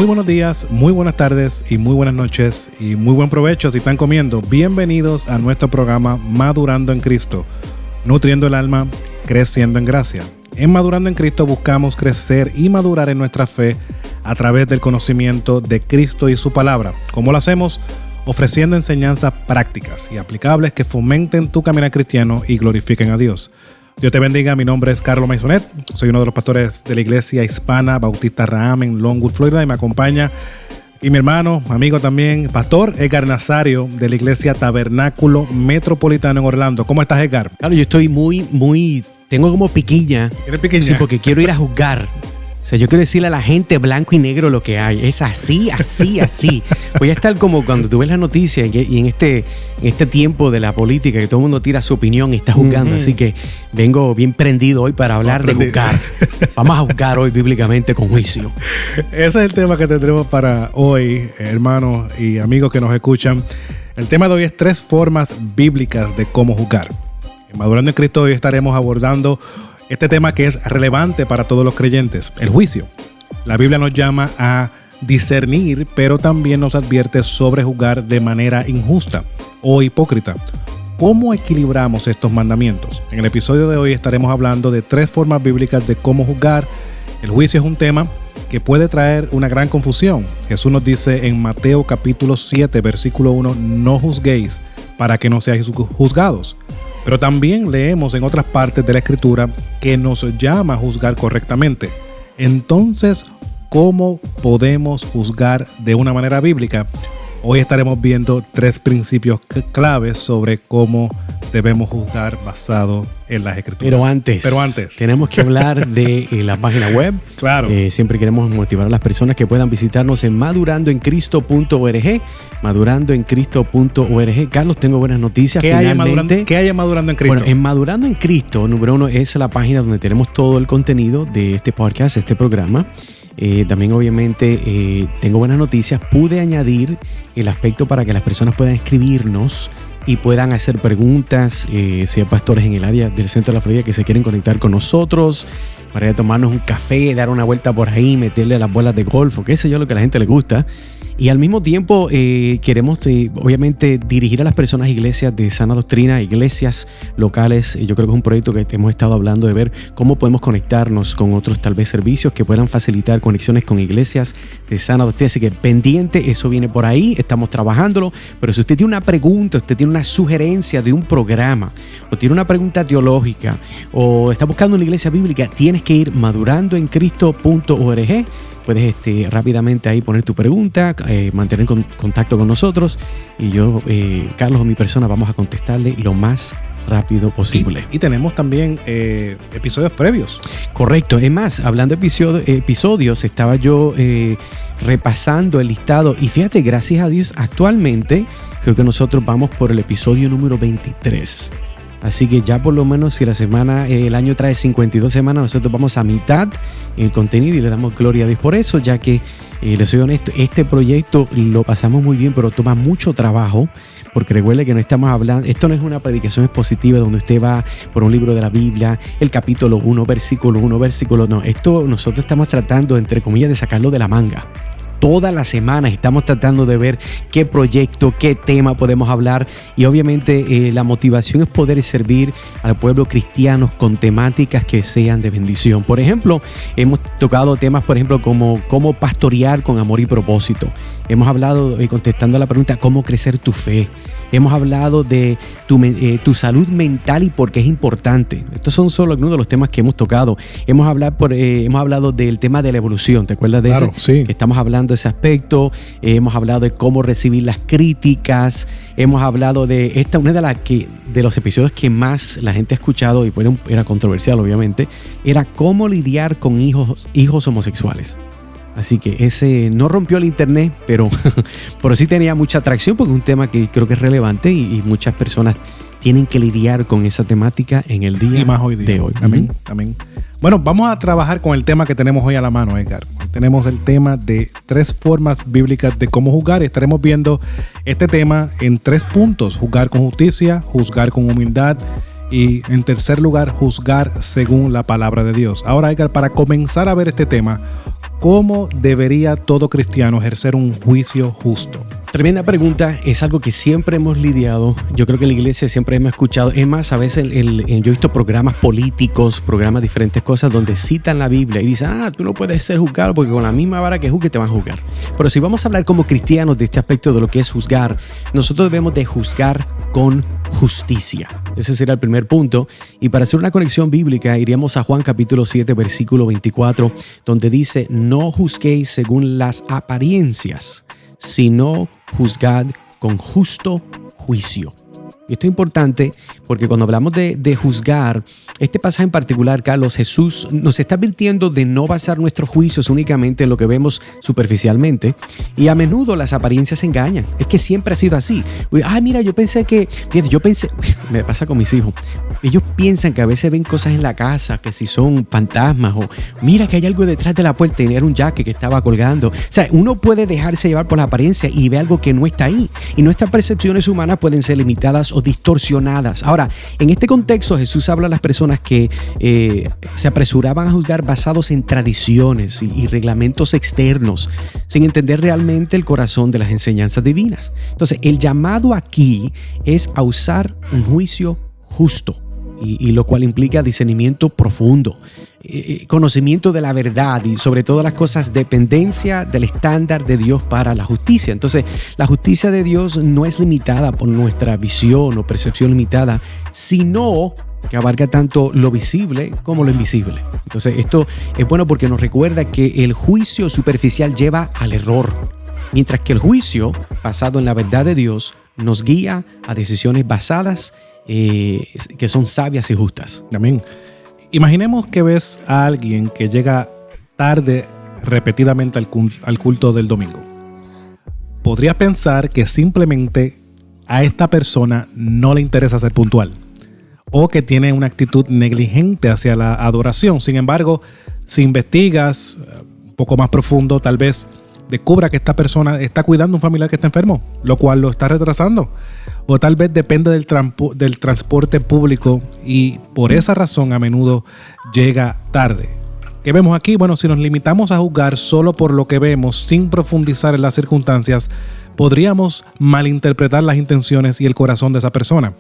Muy buenos días, muy buenas tardes y muy buenas noches y muy buen provecho si están comiendo. Bienvenidos a nuestro programa Madurando en Cristo, nutriendo el alma, creciendo en gracia. En Madurando en Cristo buscamos crecer y madurar en nuestra fe a través del conocimiento de Cristo y su palabra. ¿Cómo lo hacemos? Ofreciendo enseñanzas prácticas y aplicables que fomenten tu caminar cristiano y glorifiquen a Dios. Dios te bendiga, mi nombre es Carlos Maisonet, soy uno de los pastores de la Iglesia Hispana Bautista Raham en Longwood, Florida, y me acompaña y mi hermano, amigo también, pastor Edgar Nazario de la Iglesia Tabernáculo Metropolitano en Orlando. ¿Cómo estás, Edgar? Claro, yo estoy tengo como piquilla. ¿Tienes piquiña? Sí, porque quiero ir a juzgar. O sea, yo quiero decirle a la gente blanco y negro lo que hay. Es así, así, así. Voy a estar como cuando tú ves las noticias y en este tiempo de la política que todo el mundo tira su opinión y está juzgando. Así que vengo bien prendido hoy para hablar de juzgar. Vamos a juzgar hoy bíblicamente con juicio. Ese es el tema que tendremos para hoy, hermanos y amigos que nos escuchan. El tema de hoy es 3 formas bíblicas de cómo juzgar. En Madurando en Cristo hoy estaremos abordando este tema que es relevante para todos los creyentes, el juicio. La Biblia nos llama a discernir, pero también nos advierte sobre juzgar de manera injusta o hipócrita. ¿Cómo equilibramos estos mandamientos? En el episodio de hoy estaremos hablando de 3 formas bíblicas de cómo juzgar. El juicio es un tema que puede traer una gran confusión. Jesús nos dice en Mateo capítulo 7, versículo 1, no juzguéis para que no seáis juzgados. Pero también leemos en otras partes de la Escritura que nos llama a juzgar correctamente. Entonces, ¿cómo podemos juzgar de una manera bíblica? Hoy estaremos viendo 3 principios claves sobre cómo debemos juzgar basado en las Escrituras. Pero antes tenemos que hablar de la página web. Claro. Siempre queremos motivar a las personas que puedan visitarnos en madurandoencristo.org. Madurandoencristo.org. Carlos, tengo buenas noticias. ¿Qué hay en Madurando en Cristo? Bueno, en Madurando en Cristo, número 1, es la página donde tenemos todo el contenido de este podcast, este programa. También obviamente tengo buenas noticias. Pude añadir el aspecto para que las personas puedan escribirnos y puedan hacer preguntas, si hay pastores en el área del centro de la Florida que se quieren conectar con nosotros para ir a tomarnos un café, dar una vuelta por ahí, meterle las bolas de golf o qué sé yo, lo que a la gente le gusta. Y al mismo tiempo queremos obviamente dirigir a las personas a iglesias de sana doctrina, iglesias locales. Yo creo que es un proyecto que hemos estado hablando de ver cómo podemos conectarnos con otros tal vez servicios que puedan facilitar conexiones con iglesias de sana doctrina. Así que pendiente, eso viene por ahí, estamos trabajándolo. Pero si usted tiene una pregunta, usted tiene una sugerencia de un programa o tiene una pregunta teológica o está buscando una iglesia bíblica, tienes que ir madurandoencristo.org. Puedes rápidamente ahí poner tu pregunta, mantener contacto con nosotros y yo, Carlos o mi persona, vamos a contestarle lo más rápido posible. Y tenemos también episodios previos. Correcto. Es más, hablando de episodios, estaba yo repasando el listado y fíjate, gracias a Dios, actualmente creo que nosotros vamos por el episodio número 23. Así que ya por lo menos si el año trae 52 semanas, nosotros vamos a mitad en el contenido y le damos gloria a Dios por eso, ya que, les soy honesto, este proyecto lo pasamos muy bien, pero toma mucho trabajo, porque recuerde que no estamos hablando, esto no es una predicación expositiva donde usted va por un libro de la Biblia, el capítulo 1, versículo 1, no, esto nosotros estamos tratando, entre comillas, de sacarlo de la manga. Todas las semanas estamos tratando de ver qué proyecto, qué tema podemos hablar y obviamente la motivación es poder servir al pueblo cristiano con temáticas que sean de bendición. Por ejemplo, hemos tocado temas, por ejemplo, como cómo pastorear con amor y propósito. Hemos hablado, contestando a la pregunta, cómo crecer tu fe. Hemos hablado de tu salud mental y por qué es importante. Estos son solo algunos de los temas que hemos tocado. Hemos hablado del tema de la evolución. ¿Te acuerdas de eso? Sí. Estamos hablando de ese aspecto. Hemos hablado de cómo recibir las críticas. Hemos hablado de una de los episodios que más la gente ha escuchado y era controversial, obviamente, era cómo lidiar con hijos homosexuales. Así que ese no rompió el internet, pero sí tenía mucha atracción porque es un tema que creo que es relevante y muchas personas tienen que lidiar con esa temática en el día y más hoy día. De hoy. Amén, amén. Bueno, vamos a trabajar con el tema que tenemos hoy a la mano, Edgar. Tenemos el tema de 3 formas bíblicas de cómo juzgar y estaremos viendo este tema en 3 puntos: juzgar con justicia, juzgar con humildad y, en tercer lugar, juzgar según la palabra de Dios. Ahora, Edgar, para comenzar a ver este tema, ¿cómo debería todo cristiano ejercer un juicio justo? Tremenda pregunta, es algo que siempre hemos lidiado. Yo creo que en la iglesia siempre hemos escuchado. Es más, a veces yo he visto programas políticos, programas de diferentes cosas donde citan la Biblia y dicen, tú no puedes ser juzgado porque con la misma vara que juzgue te van a juzgar. Pero si vamos a hablar como cristianos de este aspecto de lo que es juzgar, nosotros debemos de juzgar con justicia. Ese será el primer punto. Y para hacer una conexión bíblica, iríamos a Juan capítulo 7, versículo 24, donde dice, no juzguéis según las apariencias, sino juzgad con justo juicio. Y esto es importante porque cuando hablamos de juzgar, este pasaje en particular, Carlos, Jesús nos está advirtiendo de no basar nuestros juicios únicamente en lo que vemos superficialmente. Y a menudo las apariencias engañan. Es que siempre ha sido así. Mira, yo pensé, me pasa con mis hijos. Ellos piensan que a veces ven cosas en la casa, que si son fantasmas o mira que hay algo detrás de la puerta y era un jacket que estaba colgando. O sea, uno puede dejarse llevar por la apariencia y ve algo que no está ahí. Y nuestras percepciones humanas pueden ser limitadas o distorsionadas. Ahora, en este contexto, Jesús habla a las personas que se apresuraban a juzgar basados en tradiciones y reglamentos externos, sin entender realmente el corazón de las enseñanzas divinas. Entonces, el llamado aquí es a usar un juicio justo. Y lo cual implica discernimiento profundo, conocimiento de la verdad y sobre todas las cosas dependencia del estándar de Dios para la justicia. Entonces, la justicia de Dios no es limitada por nuestra visión o percepción limitada, sino que abarca tanto lo visible como lo invisible. Entonces, esto es bueno porque nos recuerda que el juicio superficial lleva al error, mientras que el juicio basado en la verdad de Dios nos guía a decisiones basadas que son sabias y justas. Amén. Imaginemos que ves a alguien que llega tarde repetidamente al culto del domingo. Podrías pensar que simplemente a esta persona no le interesa ser puntual o que tiene una actitud negligente hacia la adoración. Sin embargo, si investigas un poco más profundo, tal vez descubra que esta persona está cuidando a un familiar que está enfermo, lo cual lo está retrasando. O tal vez depende del transporte público y por esa razón a menudo llega tarde. ¿Qué vemos aquí? Bueno, si nos limitamos a juzgar solo por lo que vemos sin profundizar en las circunstancias, podríamos malinterpretar las intenciones y el corazón de esa persona.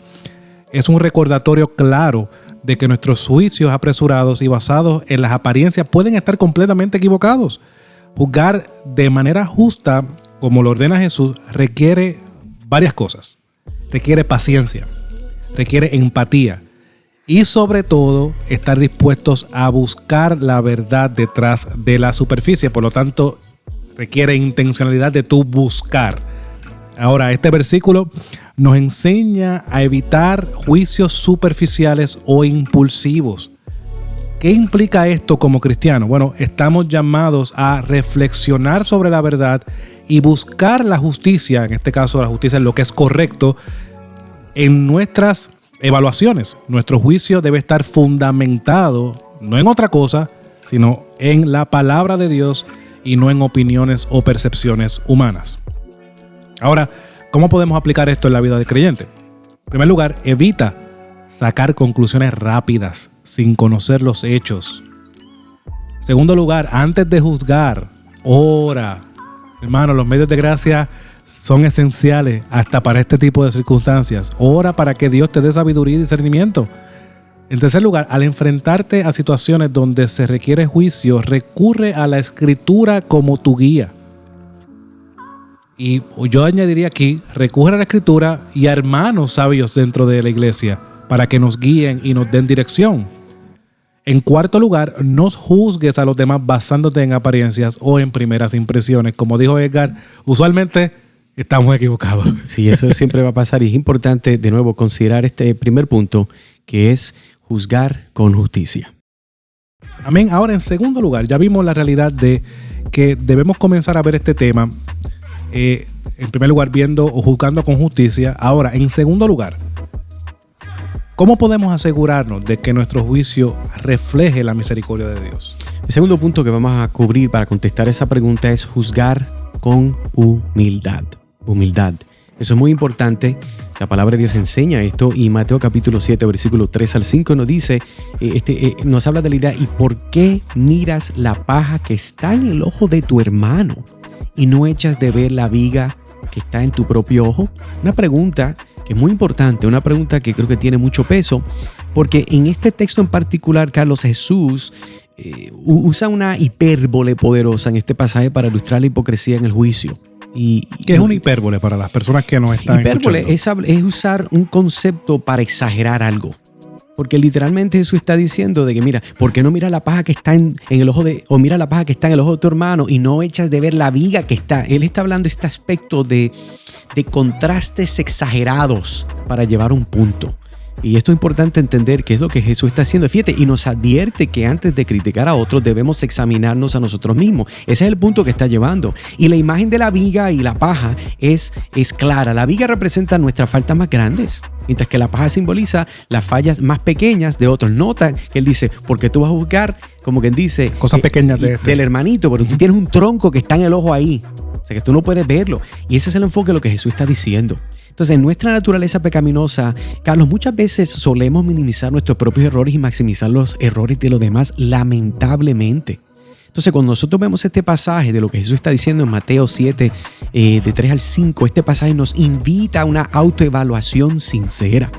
Es un recordatorio claro de que nuestros juicios apresurados y basados en las apariencias pueden estar completamente equivocados. Juzgar de manera justa, como lo ordena Jesús, requiere varias cosas. Requiere paciencia, requiere empatía y sobre todo estar dispuestos a buscar la verdad detrás de la superficie. Por lo tanto, requiere intencionalidad de tu buscar. Ahora, este versículo nos enseña a evitar juicios superficiales o impulsivos. ¿Qué implica esto como cristianos? Bueno, estamos llamados a reflexionar sobre la verdad y buscar la justicia, en este caso la justicia es lo que es correcto, en nuestras evaluaciones. Nuestro juicio debe estar fundamentado no en otra cosa, sino en la palabra de Dios y no en opiniones o percepciones humanas. Ahora, ¿cómo podemos aplicar esto en la vida del creyente? En primer lugar, evita sacar conclusiones rápidas sin conocer los hechos. En segundo lugar, antes de juzgar, ora. Hermano, los medios de gracia son esenciales hasta para este tipo de circunstancias. Ora para que Dios te dé sabiduría y discernimiento. En tercer lugar, al enfrentarte a situaciones donde se requiere juicio, recurre a la Escritura como tu guía. Y yo añadiría aquí, recurre a la Escritura y a hermanos sabios dentro de la iglesia para que nos guíen y nos den dirección. En cuarto lugar, no juzgues a los demás basándote en apariencias o en primeras impresiones. Como dijo Edgar, usualmente estamos equivocados. Sí, eso siempre va a pasar y es importante de nuevo considerar este primer punto que es juzgar con justicia. Amén. Ahora, en segundo lugar, ya vimos la realidad de que debemos comenzar a ver este tema, en primer lugar, viendo o juzgando con justicia. Ahora, en segundo lugar, ¿cómo podemos asegurarnos de que nuestro juicio refleje la misericordia de Dios? El segundo punto que vamos a cubrir para contestar esa pregunta es juzgar con humildad. Humildad. Eso es muy importante. La palabra de Dios enseña esto y Mateo capítulo 7, versículo 3 al 5 nos dice, nos habla de la idea, ¿y por qué miras la paja que está en el ojo de tu hermano y no echas de ver la viga que está en tu propio ojo? Una pregunta que es muy importante, una pregunta que creo que tiene mucho peso, porque en este texto en particular, Carlos, Jesús usa una hipérbole poderosa en este pasaje para ilustrar la hipocresía en el juicio. ¿Qué es una hipérbole para las personas que nos están escuchando? Hipérbole es usar un concepto para exagerar algo. Porque literalmente Jesús está diciendo de que mira, ¿por qué no mira la paja que está en el ojo o mira la paja que está en el ojo de tu hermano y no echas de ver la viga que está? Él está hablando de este aspecto de contrastes exagerados para llevar un punto. Y esto es importante entender qué es lo que Jesús está haciendo. Fíjate, y nos advierte que antes de criticar a otros debemos examinarnos a nosotros mismos. Ese es el punto que está llevando. Y la imagen de la viga y la paja es clara. La viga representa nuestras faltas más grandes, mientras que la paja simboliza las fallas más pequeñas de otros. Nota que él dice, porque tú vas a juzgar, como quien dice, cosas pequeñas del hermanito, pero tú tienes un tronco que está en el ojo ahí. O sea, que tú no puedes verlo. Y ese es el enfoque de lo que Jesús está diciendo. Entonces, en nuestra naturaleza pecaminosa, Carlos, muchas veces solemos minimizar nuestros propios errores y maximizar los errores de los demás, lamentablemente. Entonces, cuando nosotros vemos este pasaje de lo que Jesús está diciendo en Mateo 7, de 3 al 5, este pasaje nos invita a una autoevaluación sincera.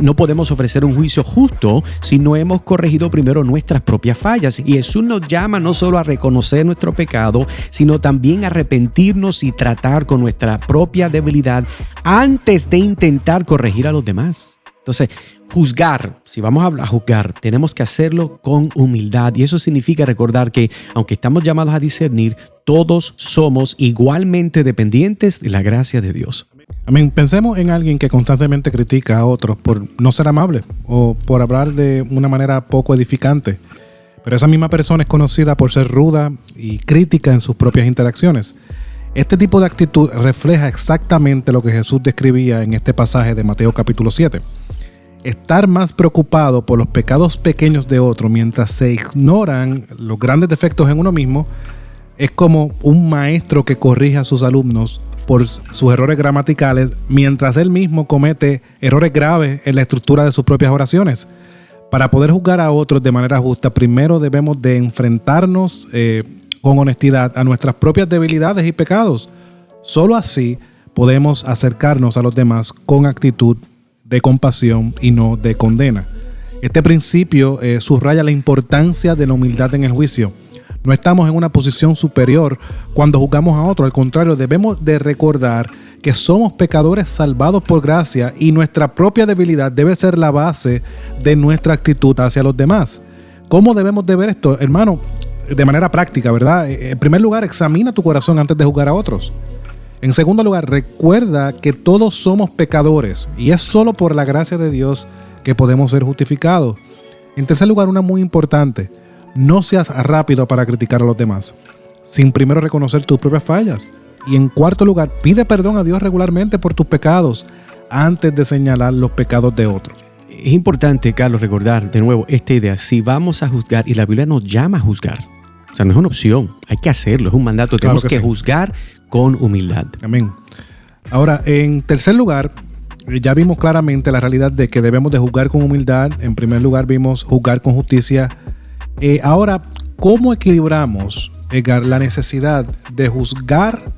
No podemos ofrecer un juicio justo si no hemos corregido primero nuestras propias fallas. Y Jesús nos llama no solo a reconocer nuestro pecado, sino también a arrepentirnos y tratar con nuestra propia debilidad antes de intentar corregir a los demás. Entonces, juzgar, si vamos a juzgar, tenemos que hacerlo con humildad. Y eso significa recordar que, aunque estamos llamados a discernir, todos somos igualmente dependientes de la gracia de Dios. Amén. Pensemos en alguien que constantemente critica a otros por no ser amable o por hablar de una manera poco edificante. Pero esa misma persona es conocida por ser ruda y crítica en sus propias interacciones. Este tipo de actitud refleja exactamente lo que Jesús describía en este pasaje de Mateo capítulo 7. Estar más preocupado por los pecados pequeños de otro mientras se ignoran los grandes defectos en uno mismo es como un maestro que corrige a sus alumnos por sus errores gramaticales mientras él mismo comete errores graves en la estructura de sus propias oraciones. Para poder juzgar a otros de manera justa, primero debemos de enfrentarnos con honestidad a nuestras propias debilidades y pecados. Solo así podemos acercarnos a los demás con actitud de compasión y no de condena. Este principio subraya la importancia de la humildad en el juicio. No estamos en una posición superior cuando juzgamos a otro. Al contrario, debemos de recordar que somos pecadores salvados por gracia y nuestra propia debilidad debe ser la base de nuestra actitud hacia los demás. ¿Cómo debemos de ver esto, hermano? De manera práctica, ¿verdad? En primer lugar, examina tu corazón antes de juzgar a otros. En segundo lugar, recuerda que todos somos pecadores y es solo por la gracia de Dios que podemos ser justificados. En tercer lugar, una muy importante: no seas rápido para criticar a los demás, sin primero reconocer tus propias fallas. Y en cuarto lugar, pide perdón a Dios regularmente por tus pecados antes de señalar los pecados de otros. Es importante, Carlos, recordar de nuevo esta idea. Si vamos a juzgar, y la Biblia nos llama a juzgar, o sea, no es una opción, hay que hacerlo, es un mandato. Claro Tenemos que juzgar con humildad. Amén. Ahora, en tercer lugar, ya vimos claramente la realidad de que debemos de juzgar con humildad. En primer lugar, vimos juzgar con justicia. Ahora, ¿cómo equilibramos, Edgar, la necesidad de juzgar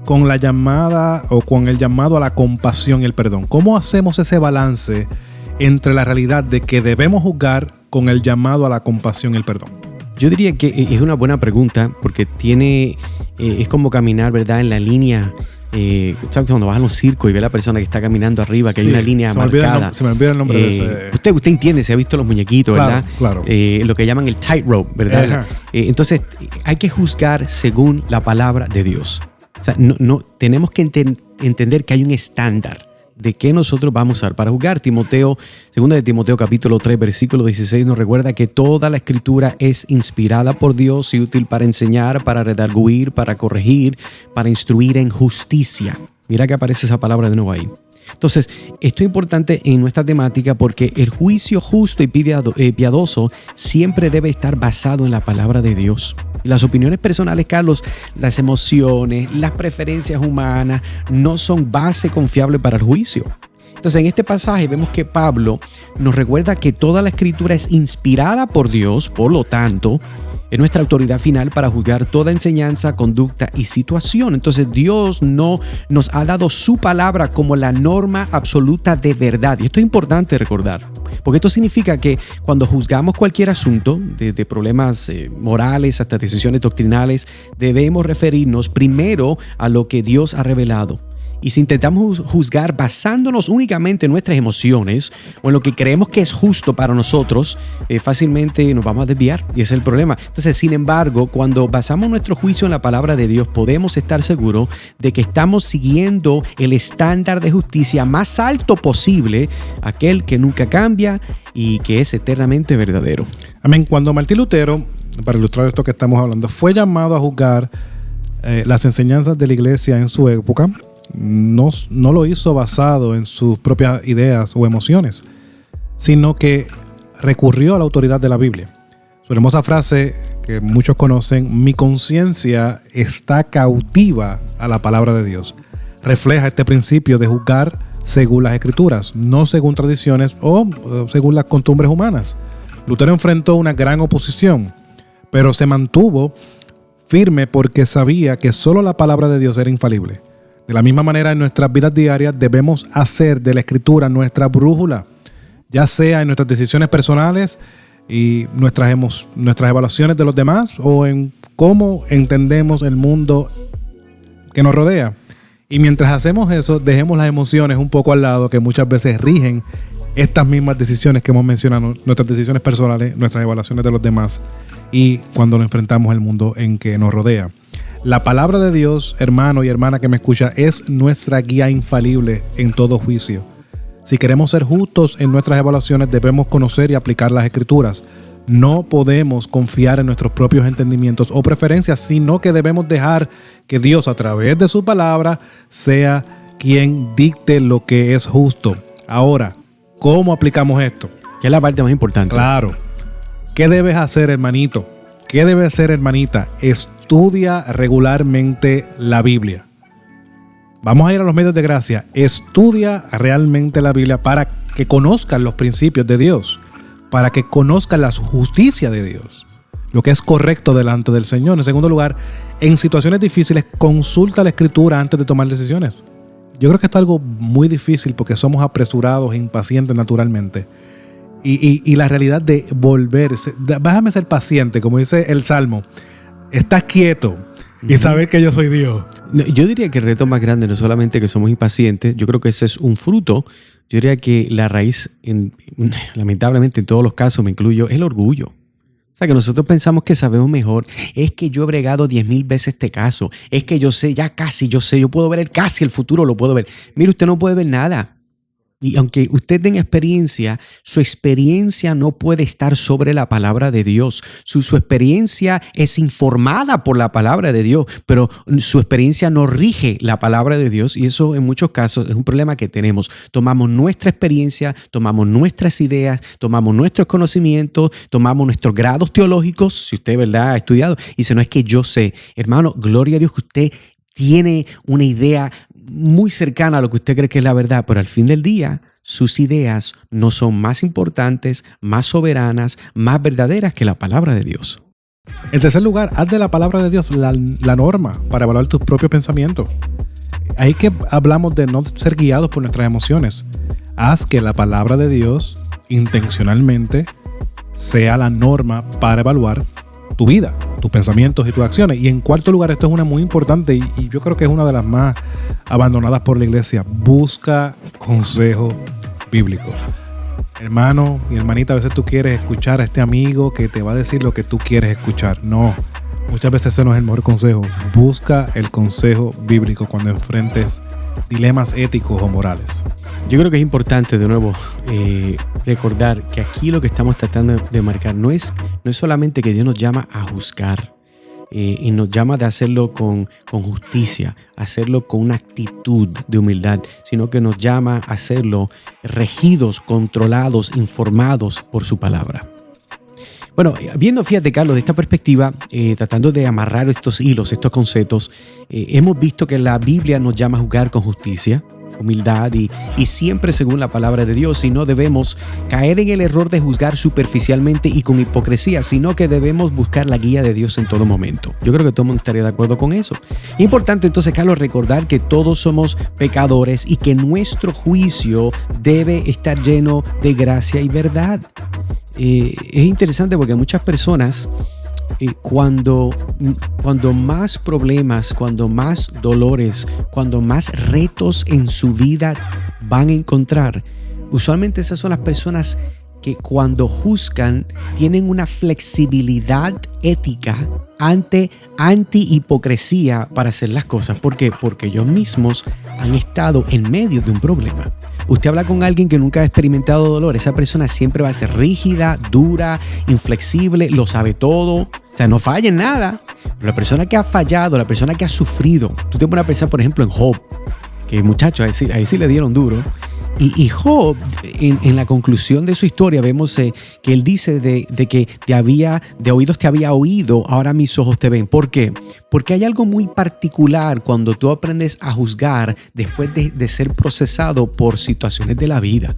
con la llamada o con el llamado a la compasión y el perdón? ¿Cómo hacemos ese balance entre la realidad de que debemos juzgar con el llamado a la compasión y el perdón? Yo diría que es una buena pregunta porque es como caminar, ¿verdad?, en la línea. ¿Sabes? Cuando vas a los circos y ves a la persona que está caminando arriba, que hay una línea marcada. Se me olvida el nombre de ese. Usted entiende, se ha visto los muñequitos, claro, ¿verdad? Claro. Lo que llaman el tightrope, ¿verdad? Entonces, hay que juzgar según la palabra de Dios. O sea, no tenemos que entender que hay un estándar de qué nosotros vamos a usar para juzgar. Segunda de Timoteo capítulo 3, versículo 16 nos recuerda que toda la escritura es inspirada por Dios y útil para enseñar, para redarguir, para corregir, para instruir en justicia. Mira que aparece esa palabra de nuevo ahí. Entonces, esto es importante en nuestra temática porque el juicio justo y piadoso siempre debe estar basado en la palabra de Dios. Las opiniones personales, Carlos, las emociones, las preferencias humanas no son base confiable para el juicio. Entonces, en este pasaje vemos que Pablo nos recuerda que toda la escritura es inspirada por Dios, por lo tanto, es nuestra autoridad final para juzgar toda enseñanza, conducta y situación. Entonces Dios no nos ha dado su palabra como la norma absoluta de verdad. Y esto es importante recordar, porque esto significa que cuando juzgamos cualquier asunto, desde problemas morales hasta decisiones doctrinales, debemos referirnos primero a lo que Dios ha revelado. Y si intentamos juzgar basándonos únicamente en nuestras emociones o en lo que creemos que es justo para nosotros, fácilmente nos vamos a desviar y ese es el problema. Entonces, sin embargo, cuando basamos nuestro juicio en la palabra de Dios, podemos estar seguros de que estamos siguiendo el estándar de justicia más alto posible, aquel que nunca cambia y que es eternamente verdadero. Amén. Cuando Martín Lutero, para ilustrar esto que estamos hablando, fue llamado a juzgar las enseñanzas de la iglesia en su época, no lo hizo basado en sus propias ideas o emociones, sino que recurrió a la autoridad de la Biblia. Su hermosa frase que muchos conocen, mi conciencia está cautiva a la palabra de Dios, refleja este principio de juzgar según las escrituras, no según tradiciones o según las costumbres humanas. Lutero enfrentó una gran oposición, pero se mantuvo firme porque sabía que solo la palabra de Dios era infalible. De la misma manera, en nuestras vidas diarias debemos hacer de la Escritura nuestra brújula, ya sea en nuestras decisiones personales y nuestras evaluaciones de los demás o en cómo entendemos el mundo que nos rodea. Y mientras hacemos eso, dejemos las emociones un poco al lado, que muchas veces rigen estas mismas decisiones que hemos mencionado, nuestras decisiones personales, nuestras evaluaciones de los demás y cuando nos enfrentamos al mundo en que nos rodea. La palabra de Dios, hermano y hermana que me escucha, es nuestra guía infalible en todo juicio. Si queremos ser justos en nuestras evaluaciones, debemos conocer y aplicar las escrituras. No podemos confiar en nuestros propios entendimientos o preferencias, sino que debemos dejar que Dios, a través de su palabra, sea quien dicte lo que es justo. Ahora, ¿cómo aplicamos esto? Que es la parte más importante. Claro. ¿Qué debes hacer, hermanito? ¿Qué debe hacer, hermanita? Estudia regularmente la Biblia. Vamos a ir a los medios de gracia. Estudia realmente la Biblia para que conozcan los principios de Dios, para que conozcan la justicia de Dios, lo que es correcto delante del Señor. En segundo lugar, en situaciones difíciles, consulta la Escritura antes de tomar decisiones. Yo creo que esto es algo muy difícil porque somos apresurados e impacientes naturalmente. Y la realidad de volverse, déjame ser paciente, como dice el Salmo, estás quieto y saber que yo soy Dios. Yo diría que el reto más grande no es solamente que somos impacientes, yo creo que ese es un fruto. Yo diría que la raíz, lamentablemente en todos los casos, me incluyo, es el orgullo. O sea, que nosotros pensamos que sabemos mejor. Es que yo he bregado 10,000 veces este caso. Es que yo sé, ya casi yo sé, yo puedo ver el futuro lo puedo ver. Mire, usted no puede ver nada. Y aunque usted tenga experiencia, su experiencia no puede estar sobre la palabra de Dios. Su experiencia es informada por la palabra de Dios, pero su experiencia no rige la palabra de Dios y eso en muchos casos es un problema que tenemos. Tomamos nuestra experiencia, tomamos nuestras ideas, tomamos nuestros conocimientos, tomamos nuestros grados teológicos, si usted, ¿verdad?, ha estudiado, y dice, no es que yo sé. Hermano, gloria a Dios que usted tiene una idea muy cercana a lo que usted cree que es la verdad, pero al fin del día sus ideas no son más importantes, más soberanas, más verdaderas que la palabra de Dios. En tercer lugar, haz de la palabra de Dios la norma para evaluar tus propios pensamientos. Ahí que hablamos de no ser guiados por nuestras emociones. Haz que la palabra de Dios intencionalmente sea la norma para evaluar tu vida, tus pensamientos y tus acciones. Y en cuarto lugar, esto es una muy importante y yo creo que es una de las más abandonadas por la iglesia. Busca consejo bíblico. Hermano y hermanita, a veces tú quieres escuchar a este amigo que te va a decir lo que tú quieres escuchar. No, muchas veces ese no es el mejor consejo. Busca el consejo bíblico cuando enfrentes dilemas éticos o morales. Yo creo que es importante de nuevo recordar que aquí lo que estamos tratando de marcar no es solamente que Dios nos llama a juzgar, y nos llama de hacerlo con justicia, hacerlo con una actitud de humildad, sino que nos llama a hacerlo regidos, controlados, informados por su palabra. Bueno, viendo, fíjate, Carlos, de esta perspectiva, tratando de amarrar estos hilos, estos conceptos, hemos visto que la Biblia nos llama a juzgar con justicia, humildad y siempre según la palabra de Dios, y no debemos caer en el error de juzgar superficialmente y con hipocresía, sino que debemos buscar la guía de Dios en todo momento. Yo creo que todo el mundo estaría de acuerdo con eso. Es importante entonces, Carlos, recordar que todos somos pecadores y que nuestro juicio debe estar lleno de gracia y verdad. Es interesante porque muchas personas, cuando más problemas, cuando más dolores, cuando más retos en su vida van a encontrar, usualmente esas son las personas que cuando juzgan tienen una flexibilidad ética anti-hipocresía para hacer las cosas. ¿Por qué? Porque ellos mismos han estado en medio de un problema. Usted habla con alguien que nunca ha experimentado dolor, esa persona siempre va a ser rígida, dura, inflexible, lo sabe todo, o sea, no falla en nada. Pero la persona que ha fallado, la persona que ha sufrido, tú te pones a pensar, por ejemplo, en Job, que muchachos, ahí sí le dieron duro. Y Job, en la conclusión de su historia, vemos que él dice de que de oídos te había oído, ahora mis ojos te ven. ¿Por qué? Porque hay algo muy particular cuando tú aprendes a juzgar después de ser procesado por situaciones de la vida.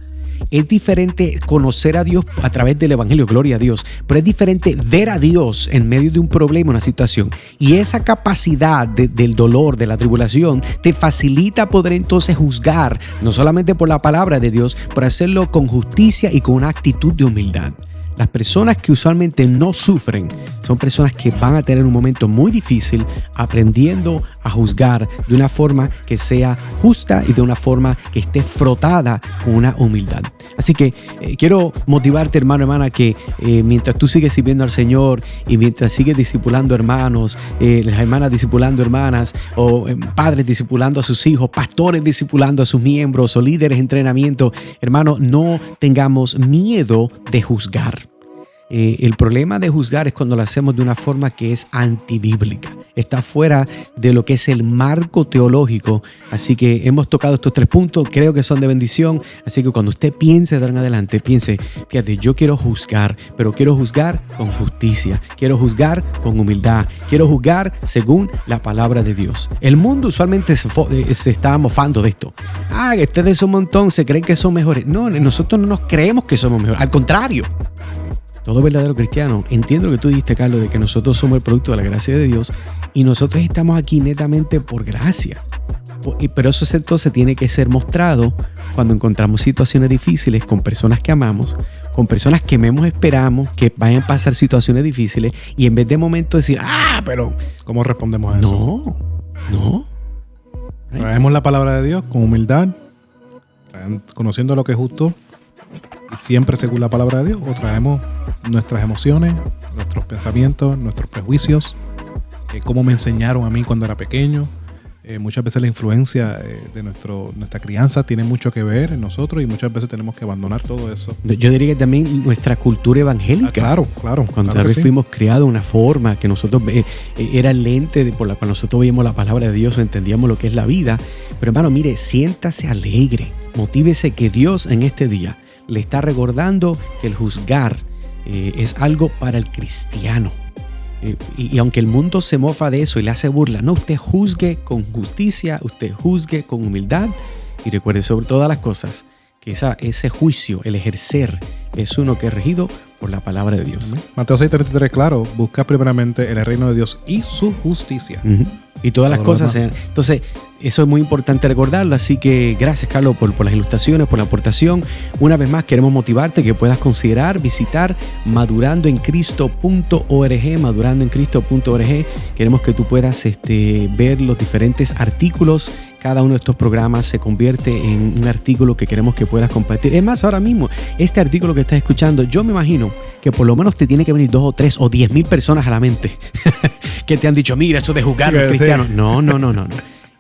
Es diferente conocer a Dios a través del Evangelio, gloria a Dios, pero es diferente ver a Dios en medio de un problema, una situación. Y esa capacidad del dolor, de la tribulación, te facilita poder entonces juzgar, no solamente por la palabra de Dios, pero hacerlo con justicia y con una actitud de humildad. Las personas que usualmente no sufren son personas que van a tener un momento muy difícil aprendiendo a juzgar de una forma que sea justa y de una forma que esté frotada con una humildad. Así que quiero motivarte, hermano, hermana, que mientras tú sigues sirviendo al Señor y mientras sigues discipulando hermanos, las hermanas discipulando hermanas, o padres discipulando a sus hijos, pastores discipulando a sus miembros o líderes de entrenamiento, hermano, no tengamos miedo de juzgar. El problema de juzgar es cuando lo hacemos de una forma que es antibíblica. Está fuera de lo que es el marco teológico. Así que hemos tocado estos 3 puntos. Creo que son de bendición. Así que cuando usted piense de ahora en adelante, piense, fíjate, yo quiero juzgar, pero quiero juzgar con justicia. Quiero juzgar con humildad. Quiero juzgar según la palabra de Dios. El mundo usualmente se está mofando de esto. Que ustedes son un montón, se creen que son mejores. No, nosotros no nos creemos que somos mejores. Al contrario. Todo verdadero cristiano, entiendo lo que tú dijiste, Carlos, de que nosotros somos el producto de la gracia de Dios y nosotros estamos aquí netamente por gracia. Pero eso entonces tiene que ser mostrado cuando encontramos situaciones difíciles con personas que amamos, con personas que menos esperamos que vayan a pasar situaciones difíciles y en vez de momento decir, pero... ¿Cómo respondemos a eso? No. Traemos la palabra de Dios con humildad, conociendo lo que es justo, y siempre según la palabra de Dios, o traemos nuestras emociones, nuestros pensamientos, nuestros prejuicios, cómo me enseñaron a mí cuando era pequeño. Muchas veces la influencia de nuestra crianza tiene mucho que ver en nosotros y muchas veces tenemos que abandonar todo eso. Yo diría que también nuestra cultura evangélica. Claro. Cuando tal vez fuimos criados de una forma que nosotros era el lente por la cual nosotros veíamos la palabra de Dios o entendíamos lo que es la vida. Pero hermano, mire, siéntase alegre, motívese que Dios en este día le está recordando que el juzgar es algo para el cristiano. Y aunque el mundo se mofa de eso y le hace burla, no, usted juzgue con justicia, usted juzgue con humildad y recuerde sobre todas las cosas que ese juicio, el ejercer, es uno que es regido por la palabra de Dios. Mateo 6:33, claro, busca primeramente el reino de Dios y su justicia. Y todas las cosas. Entonces, eso es muy importante recordarlo. Así que gracias, Carlos, por las ilustraciones, por la aportación. Una vez más, queremos motivarte que puedas considerar visitar madurandoencristo.org, madurandoencristo.org. Queremos que tú puedas ver los diferentes artículos. Cada uno de estos programas se convierte en un artículo que queremos que puedas compartir. Es más, ahora mismo, este artículo que estás escuchando, yo me imagino que por lo menos te tiene que venir 2 o 3 o 10,000 personas a la mente que te han dicho, mira, eso de juzgar a los cristianos. No.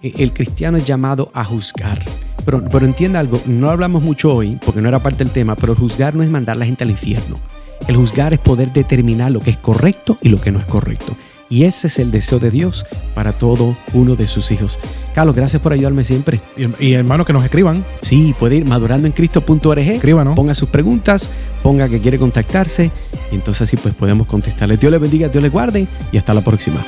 El cristiano es llamado a juzgar. Pero entienda algo, no hablamos mucho hoy porque no era parte del tema, pero el juzgar no es mandar a la gente al infierno. El juzgar es poder determinar lo que es correcto y lo que no es correcto. Y ese es el deseo de Dios para todo uno de sus hijos. Carlos, gracias por ayudarme siempre. Y hermanos, que nos escriban. Sí, puede ir madurandoencristo.org. Escríbanos. Ponga sus preguntas, ponga que quiere contactarse y entonces así pues podemos contestarles. Dios les bendiga, Dios les guarde y hasta la próxima.